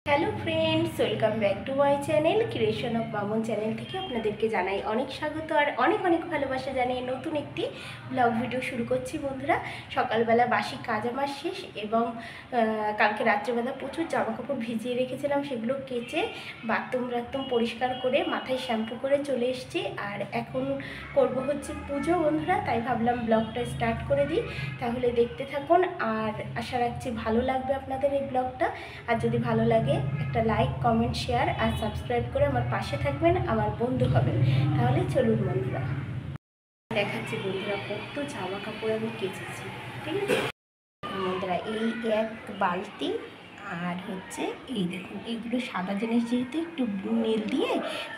Hello friends, welcome back to my channel creation of Mamun channel থেকে আপনাদেরকে জানাই অনেক স্বাগত আর অনেক অনেক ভালোবাসা জানিয়ে নতুন একটি ব্লগ ভিডিও শুরু করছি। বন্ধুরা, সকালবেলা বাসি কাজ আমার শেষ এবং কালকে রাত্রেবেলা প্রচুর জামাকাপড় ভিজিয়ে রেখেছিলাম, সেগুলো কেচে বাথরুম পরিষ্কার করে মাথায় শ্যাম্পু করে চলে এসেছি। আর এখন করব হচ্ছে পুজো বন্ধুরা, তাই ভাবলাম ব্লগটা স্টার্ট করে দিই, তাহলে দেখতে থাকুন। আর আশা রাখছি ভালো লাগবে আপনাদের এই ব্লগটা। আর যদি ভালো লাগে একটা লাইক, কমেন্ট, শেয়ার আর সাবস্ক্রাইব করে আমার পাশে থাকবেন, আমার বন্ধু হবেন। তাহলে চলুন বন্ধুরা, দেখাচ্ছি বন্ধুরা কত জামা কাপড় আমি কেচেছি। ঠিক আছে বন্ধুরা, এই এক বালতি আর হচ্ছে এই দেখুন, এইগুলো সাদা জিনিস যেহেতু একটু নীল দিয়ে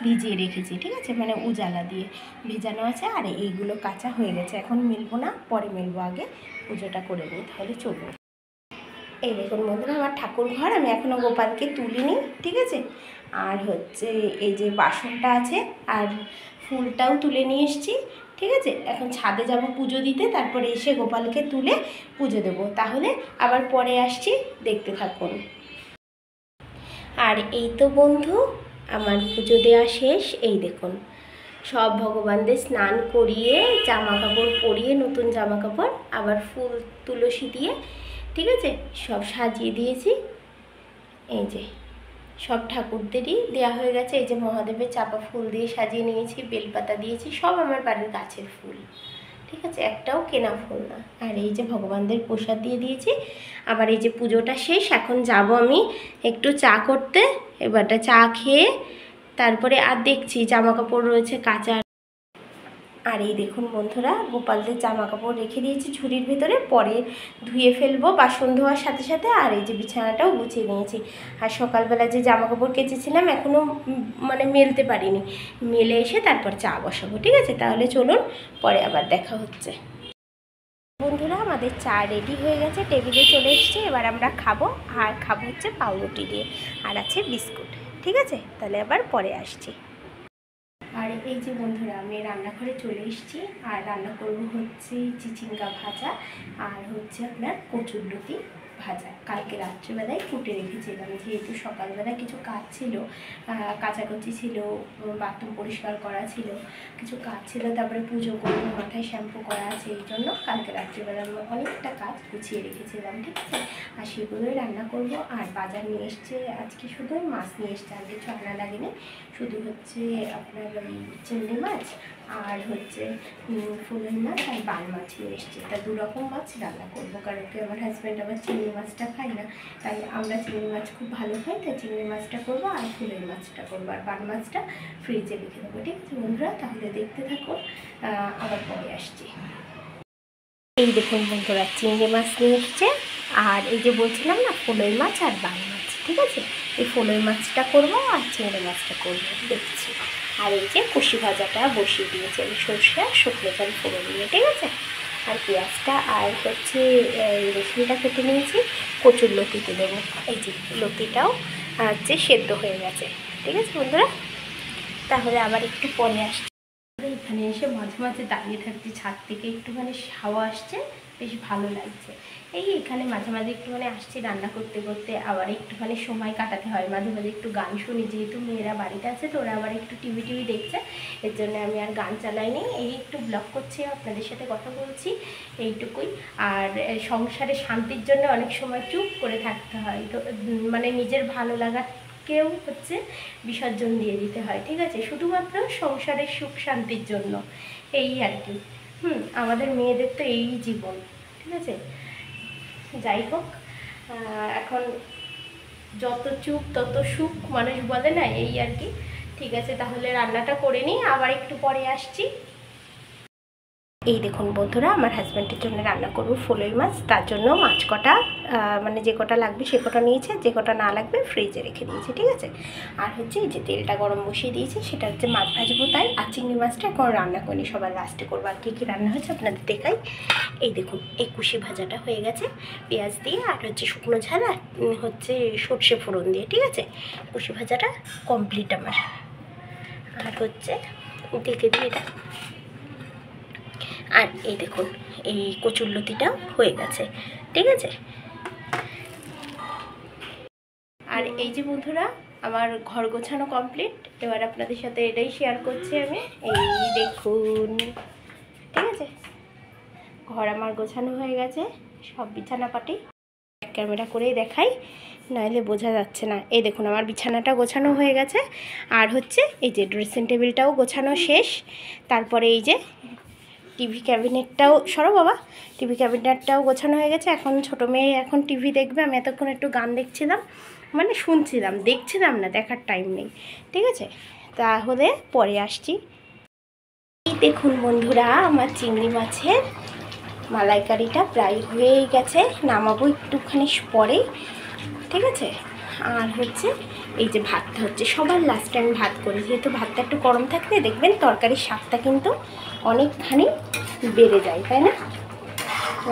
ভিজিয়ে রেখেছি, ঠিক আছে, মানে উজালা দিয়ে ভেজানো আছে। আর এইগুলো কাঁচা হয়ে গেছে, এখন মেলবো না, পরে মেলবো, আগে পুজোটা করে নিই। তাহলে চলুন। এই দেখুন বন্ধুরা, আমার ঠাকুর ঘর আমি এখনও গোপালকে তুলিনি, ঠিক আছে। আর হচ্ছে এই যে বাসনটা আছে আর ফুলটাও তুলে নিয়ে এসেছি, ঠিক আছে। এখন ছাদে যাব পুজো দিতে, তারপরে এসে গোপালকে তুলে পুজো দেবো। তাহলে আবার পরে আসছি, দেখতে থাকুন। আর এই তো বন্ধু, আমার পুজো দেওয়া শেষ। এই দেখুন, সব ভগবানদের স্নান করিয়ে জামা কাপড় পরিয়ে, নতুন জামা কাপড়, আবার ফুল তুলসী দিয়ে, ঠিক আছে, সব সাজিয়ে দিয়েছি। এই যে সব ঠাকুরদেরই দেওয়া হয়ে গেছে। এই যে মহাদেবের চাপা ফুল দিয়ে সাজিয়ে নিয়েছি, বেলপাতা দিয়েছি, সব আমার বাড়ির গাছের ফুল, ঠিক আছে, একটাও কেনা ফুল না। আর এই যে ভগবানদের প্রসাদ দিয়ে দিয়েছি। আবার এই যে পুজোটা শেষ, এখন যাব আমি একটু চা করতে। এবারটা চা খেয়ে তারপরে আর দেখছি জামা কাপড় রয়েছে কাচা। আর এই দেখুন বন্ধুরা, গোপালদের জামা কাপড় রেখে দিয়েছি ঝুড়ির ভেতরে, পরে ধুয়ে ফেলবো বাসন ধোয়ার সাথে সাথে। আর এই যে বিছানাটাও গুছিয়ে নিয়েছি। আর সকালবেলা যে জামা কাপড় কেচেছিলাম এখনও মানে মেলতে পারিনি, মেলে এসে তারপর চা বসাবো, ঠিক আছে। তাহলে চলুন, পরে আবার দেখা হচ্ছে। বন্ধুরা, আমাদের চা রেডি হয়ে গেছে, টেবিলে চলে এসছে। এবার আমরা খাবো, আর খাবো হচ্ছে পাউরুটি দিয়ে, আর আছে বিস্কুট, ঠিক আছে। তাহলে আবার পরে আসছি। আর এই যে বন্ধুরা, আমি রান্নাঘরে চলে এসেছি, আর রান্না করব হচ্ছে চিচিঙ্গা ভাজা আর হচ্ছে আপনার কচুরলতি ভাজা। কালকে রাত্রিবেলায় ফুটে রেখেছিলাম, যেহেতু সকালবেলা কিছু কাজ ছিল, কাচাকুচি ছিল, বাথরুম পরিষ্কার করা ছিল, কিছু কাজ ছিল, তারপরে পুজো করবো, মাথায় শ্যাম্পু করা আছে, এই জন্য কালকে রাত্রিবেলা আমি অনেকটা কাজ গুছিয়ে রেখেছিলাম, ঠিক আছে। আর সেগুলোই রান্না করব। আর বাজার নিয়ে এসছে আজকে, শুধুই মাছ নিয়ে এসছে, আর কিছু আনা লাগেনি, শুধু হচ্ছে আপনার ওই চিংড়ি মাছ আর হচ্ছে ফুলের মাছ আর বাল মাছ নিয়ে এসছে। তা দুরকম মাছ রান্না করবো, কারণ কি আমার হাজব্যান্ড আবার চিংড়ি মাছটা খায় না, তাই আমরা চিংড়ি মাছ খুব ভালো খাই, তাই চিংড়ি মাছটা করবো আর ফুলের মাছটা করবো, আর বাল মাছটা ফ্রিজে রেখে দেবো, ঠিক আছে বন্ধুরা। তাহলে দেখতে থাকুন, আবার পরে আসছি। এই দেখুন বন্ধুরা, চিংড়ি মাছ নিয়ে এসছে, আর এই যে বলছিলাম না, ফুলের মাছ আর বাল মাছ, ঠিক আছে। এই ফুলের মাছটা করবো আর চিংড়ি মাছটা করবো, দেখছি। আর এই যে কুশি ভাজাটা বসিয়ে দিয়েছে, এই সর্ষে আর শুকনো জল ফোড়ন দিয়ে, ঠিক আছে। আর পেঁয়াজটা আর হচ্ছে রসুনটা কেটে নিয়েছি, কচুর লতিতে দেবো। এই যে লতিটাও হচ্ছে সেদ্ধ হয়ে গেছে, ঠিক আছে বন্ধুরা। তাহলে আবার একটু পরে আসছি। এখানে এসে মাঝে মাঝে দাঁড়িয়ে থাকছি, ছাদ থেকে একটুখানি হাওয়া আসছে, বেশ ভালো লাগছে। এই এখানে মাঝে মাঝে একটুখানি আসছি রান্না করতে করতে, আবার একটুখানি সময় কাটাতে হয়, মাঝে মাঝে একটু গান শুনি, যেহেতু মেয়েরা বাড়িতে আছে তো ওরা আবার একটু টিভি দেখছে, এর জন্য আমি আর গান চালাইনি, এই একটু ব্লগ করছি, আপনাদের সাথে কথা বলছি, এইটুকুই। আর সংসারে শান্তির জন্য অনেক সময় চুপ করে থাকতে হয়, তো মানে নিজের ভালো লাগা কেউ হচ্ছে বিসর্জন দিয়ে দিতে হয়, ঠিক আছে, শুধুমাত্র সংসারের সুখ শান্তির জন্য, এই আর কি। আমাদের মেয়েদের তো এই জীবন, ঠিক আছে। যাই হোক, এখন যত চুপ তত সুখ মানুষ বলে না, এই আর কি। ঠিক আছে, তাহলে রান্নাটা করে নিই, আবার একটু পরে আসছি। এই দেখুন বন্ধুরা, আমার হাজব্যান্ডের জন্য রান্না করবো ফুলের মাছ, তার জন্য মাছ কটা মানে যে কটা লাগবে সে কটা নিয়েছে, যে কটা না লাগবে ফ্রিজে রেখে দিয়েছি, ঠিক আছে। আর হচ্ছে এই যে তেলটা গরম বসিয়ে দিয়েছি, সেটা হচ্ছে মাছ ভাজবো, তাই। আর চিংড়ি মাছটা এখন রান্না করিনি, সবার লাস্টে করবো। আর কী কী রান্না হয়েছে আপনাদের দেখাই। এই দেখুন, এই কুশি ভাজাটা হয়ে গেছে পেঁয়াজ দিয়ে, আর হচ্ছে শুকনো ঝাল আর হচ্ছে সর্ষে ফোড়ন দিয়ে, ঠিক আছে। কুশি ভাজাটা কমপ্লিট আমার। আর হচ্ছে দেখে দিয়ে এটা। আর এই দেখুন, এই কচুরলতিটাও হয়ে গেছে, ঠিক আছে। আর এই যে বন্ধুরা আমার ঘর গোছানো কমপ্লিট। এবার আপনাদের সাথে এটাই শেয়ার করছি আমি। এই দেখুন, ঠিক আছে, ঘর আমার গোছানো হয়ে গেছে, সব বিছানাপাটি ক্যামেরা করেই দেখাই, নাহলে বোঝা যাচ্ছে না। এই দেখুন আমার বিছানাটা গোছানো হয়ে গেছে, আর হচ্ছে এই যে ড্রেসিং টেবিলটাও গোছানো শেষ। তারপরে এই যে টিভি ক্যাবিনেটটাও, সরো বাবা, টিভি ক্যাবিনেটটাও গোছানো হয়ে গেছে। এখন ছোটো মেয়ে এখন টিভি দেখবে, আমি এতক্ষণ একটু গান দেখছিলাম, মানে শুনছিলাম, দেখছিলাম না, দেখার টাইম নেই, ঠিক আছে। তাহলে পরে আসছি। এই দেখুন বন্ধুরা আমার চিংড়ি মাছের মালাইকারিটা প্রায় হয়েই গেছে, নামাবো একটুখানি পরেই, ঠিক আছে। আর হচ্ছে এই যে ভাতটা হচ্ছে সবার লাস্ট টাইম ভাত করি, যেহেতু ভাতটা একটু গরম থাকলে দেখবেন তরকারির স্বাদটা কিন্তু অনেকখানি বেড়ে যায়, তাই না।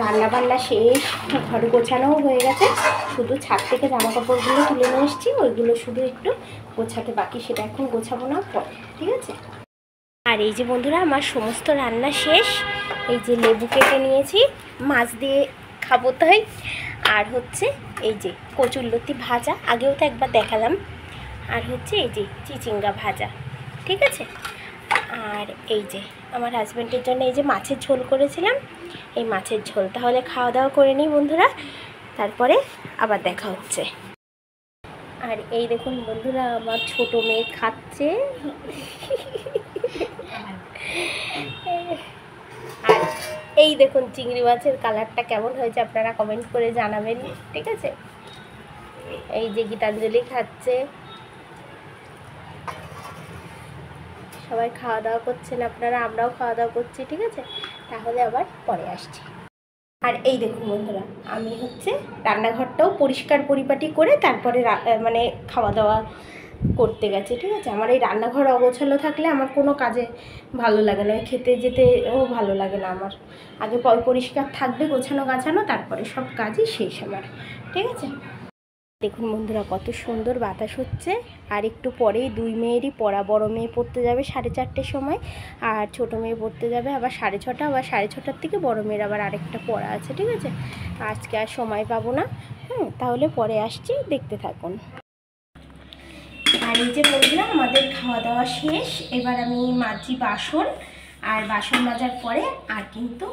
রান্নাবান্না শেষ, ঘর গোছানোও হয়ে গেছে, শুধু ছাদ থেকে জামা কাপড়গুলো তুলে নিয়ে এসেছি, ওইগুলো শুধু একটু গোছাতে বাকি, সেটা এখন গোছাবো না, পরে, ঠিক আছে। আর এই যে বন্ধুরা আমার সমস্ত রান্না শেষ। এই যে লেবু কেটে নিয়েছি, মাছ দিয়ে খাবো তাই। আর হচ্ছে এই যে কচুরলতি ভাজা, আগেও তো একবার দেখালাম। আর হচ্ছে এই যে চিচিঙ্গা ভাজা, ঠিক আছে। আর এই যে আমার হাজব্যান্ডের জন্য এই যে মাছের ঝোল করেছিলাম, এই মাছের ঝোল। তাহলে খাওয়া দাওয়া করে নিই বন্ধুরা, তারপরে আবার দেখা হচ্ছে। আর এই দেখুন বন্ধুরা আমার ছোটো মেয়ে খাচ্ছে। আর এই দেখুন চিংড়ি মাছের কালারটা কেমন হয়েছে আপনারা কমেন্ট করে জানাবেন, ঠিক আছে। এই যে গীতাঞ্জলি খাচ্ছে, সবাই খাওয়া দাওয়া করছেন আপনারা, আমরাও খাওয়া দাওয়া করছি, ঠিক আছে। তাহলে আবার পরে আসছি। আর এই দেখুন বন্ধুরা আমি হচ্ছে রান্নাঘরটাও পরিষ্কার পরিপাটি করে তারপরে মানে খাওয়া দাওয়া করতে গেছে, ঠিক আছে। আমার এই রান্নাঘর অগোছালো থাকলে আমার কোনো কাজে ভালো লাগে না, খেতে যেতেও ভালো লাগে না আমার। আগে পরিষ্কার থাকবে, গোছানো গাছানো, তারপরে সব কাজই শেষ আমার, ঠিক আছে। দেখুন বন্ধুরা কত সুন্দর বাতাস হচ্ছে। আর একটু পরেই দুই মেয়েরই পড়া, বড় মেয়ে পড়তে যাবে 4:30 সময়, আর ছোটো মেয়ে পড়তে যাবে আবার 6:30, আবার 6:30 থেকে বড় মেয়ের আবার আরেকটা পড়া আছে, ঠিক আছে। আজকে আর সময় পাবো না, তাহলে পরে আসছি, দেখতে থাকুন। আর এই যে বন্ধুরা আমাদের খাওয়া দাওয়া শেষ, এবার আমি মাজি বাসন, আর বাসন মাজার পরে আর কিন্তু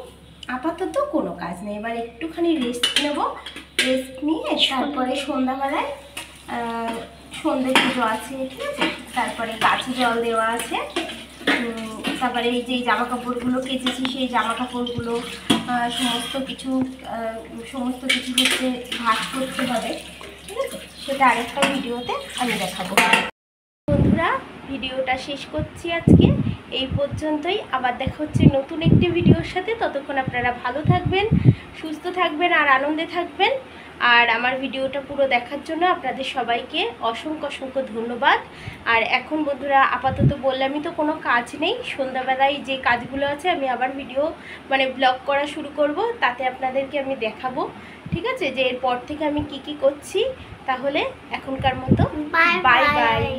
আপাতত কোনো কাজ নেই, এবার একটুখানি রেস্ট নেব। রেস্ট নিয়ে তারপরে সন্ধ্যাবেলায় সন্ধ্যে পুজো আছে, ঠিক আছে। তারপরে গাছে জল দেওয়া আছে, তারপরে এই যে জামা কাপড়গুলো কেচেছি সেই জামা কাপড়গুলো সমস্ত কিছু হচ্ছে ভাঁজ করতে হবে, ঠিক আছে। সেটা আরেকটা ভিডিওতে আমি দেখাবো। বন্ধুরা ভিডিওটা শেষ করছি আজকে এই পর্যন্তই, আবার দেখা হচ্ছে নতুন একটি ভিডিওর সাথে। ততক্ষণ আপনারা ভালো থাকবেন, সুস্থ থাকবেন আর আনন্দে থাকবেন। আর আমার ভিডিওটা পুরো দেখার জন্য আপনাদের সবাইকে অসংখ্য অসংখ্য ধন্যবাদ। আর এখন বন্ধুরা আপাতত বললামই তো কোনো কাজ নেই, সন্ধ্যাবেলায় যে কাজগুলো আছে আমি আবার ভিডিও মানে ব্লগ করা শুরু করব, তাতে আপনাদেরকে আমি দেখাবো, ঠিক আছে, যে এরপর থেকে আমি কি কি করছি। তাহলে এখনকার মতো বাই বাই।